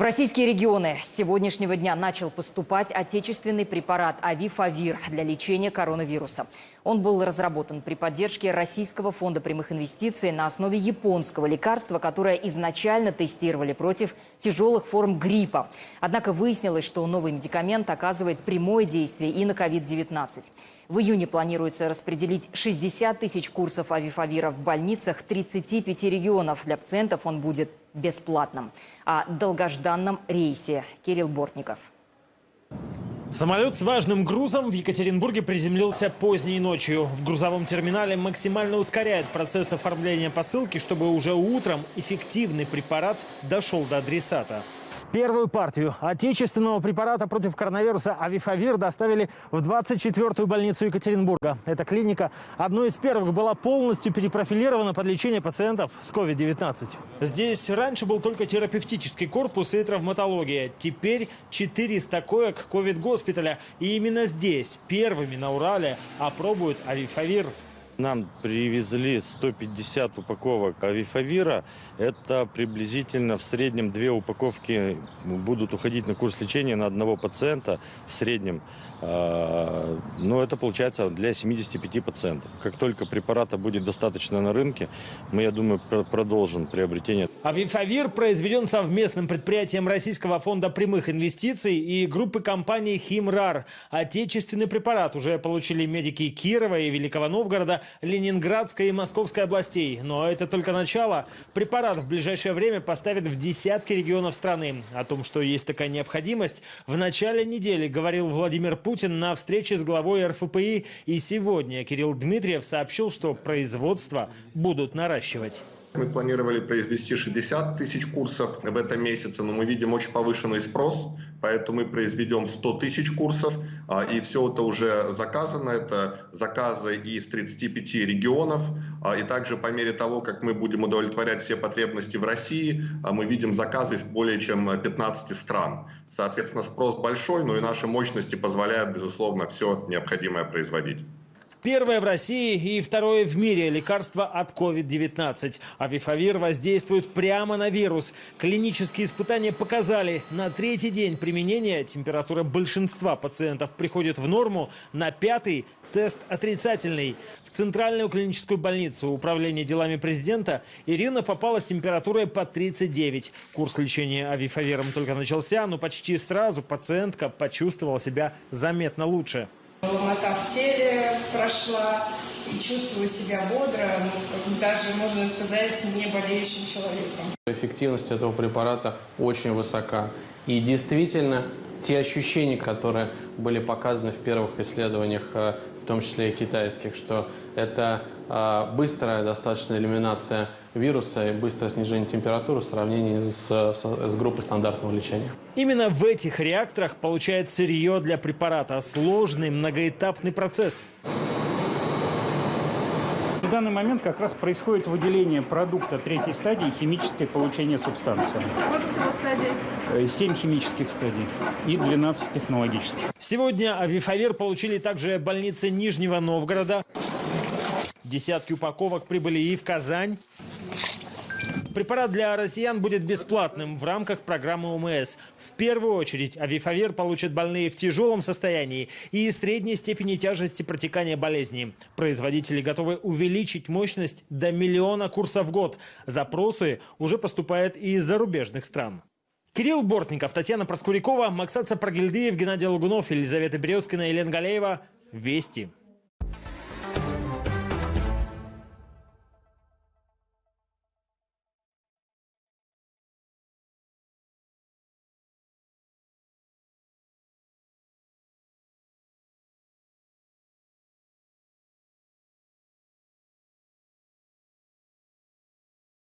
В российские регионы с сегодняшнего дня начал поступать отечественный препарат Авифавир для лечения коронавируса. Он был разработан при поддержке Российского фонда прямых инвестиций на основе японского лекарства, которое изначально тестировали против тяжелых форм гриппа. Однако выяснилось, что новый медикамент оказывает прямое действие и на COVID-19. В июне планируется распределить 60 тысяч курсов Авифавира в больницах 35 регионов. Для пациентов он будет бесплатным. О долгожданном рейсе Кирилл Бортников. Самолет с важным грузом в Екатеринбурге приземлился поздней ночью. В грузовом терминале максимально ускоряет процесс оформления посылки, чтобы уже утром эффективный препарат дошел до адресата. Первую партию отечественного препарата против коронавируса Авифавир доставили в 24-ю больницу Екатеринбурга. Эта клиника одной из первых была полностью перепрофилирована под лечение пациентов с COVID-19. Здесь раньше был только терапевтический корпус и травматология. Теперь 400 коек ковид-госпиталя. И именно здесь первыми на Урале опробуют Авифавир. Нам привезли 150 упаковок Авифавира. Это приблизительно в среднем 2 упаковки будут уходить на курс лечения на одного пациента в среднем. Но это получается для 75 пациентов. Как только препарата будет достаточно на рынке, мы, я думаю, продолжим приобретение. Авифавир произведен совместным предприятием Российского фонда прямых инвестиций и группы компаний «Химрар». Отечественный препарат уже получили медики Кирова и Великого Новгорода, Ленинградской и Московской областей. Но это только начало. Препарат в ближайшее время поставят в десятки регионов страны. О том, что есть такая необходимость, в начале недели говорил Владимир Путин на встрече с главой РФПИ. И сегодня Кирилл Дмитриев сообщил, что производство будут наращивать. Мы планировали произвести 60 тысяч курсов в этом месяце, но мы видим очень повышенный спрос, поэтому мы произведем 100 тысяч курсов, и все это уже заказано, это заказы из 35 регионов, и также по мере того, как мы будем удовлетворять все потребности в России, мы видим заказы из более чем 15 стран. Соответственно, спрос большой, но и наши мощности позволяют, безусловно, все необходимое производить. Первое в России и второе в мире лекарство от COVID-19. Авифавир воздействует прямо на вирус. Клинические испытания показали, на 3-й день применения температура большинства пациентов приходит в норму, на 5-й тест отрицательный. В Центральную клиническую больницу Управления делами президента Ирина попала с температурой по 39. Курс лечения Авифавиром только начался, но почти сразу пациентка почувствовала себя заметно лучше. Ломота в теле прошла и чувствую себя бодро, даже, можно сказать, не болеющим человеком. Эффективность этого препарата очень высока. И действительно, те ощущения, которые были показаны в первых исследованиях, в том числе и китайских, что это быстрая достаточно элиминация вируса и быстрое снижение температуры в сравнении с группой стандартного лечения. Именно в этих реакторах получает сырье для препарата. Сложный многоэтапный процесс. В данный момент как раз происходит выделение продукта 3-й стадии, химическое получение субстанции. Сколько всего стадий? 7 химических стадий и 12 технологических. Сегодня Авифавир получили также больницы Нижнего Новгорода. Десятки упаковок прибыли и в Казань. Препарат для россиян будет бесплатным в рамках программы ОМС. В первую очередь Авифавир получат больные в тяжелом состоянии и средней степени тяжести протекания болезни. Производители готовы увеличить мощность до 1 миллиона курсов в год. Запросы уже поступают и из зарубежных стран. Кирилл Бортников, Татьяна Проскурякова, Максат Сапрагильдиев, Геннадий Лагунов, Елизавета Березкина, Елена Галеева. Вести.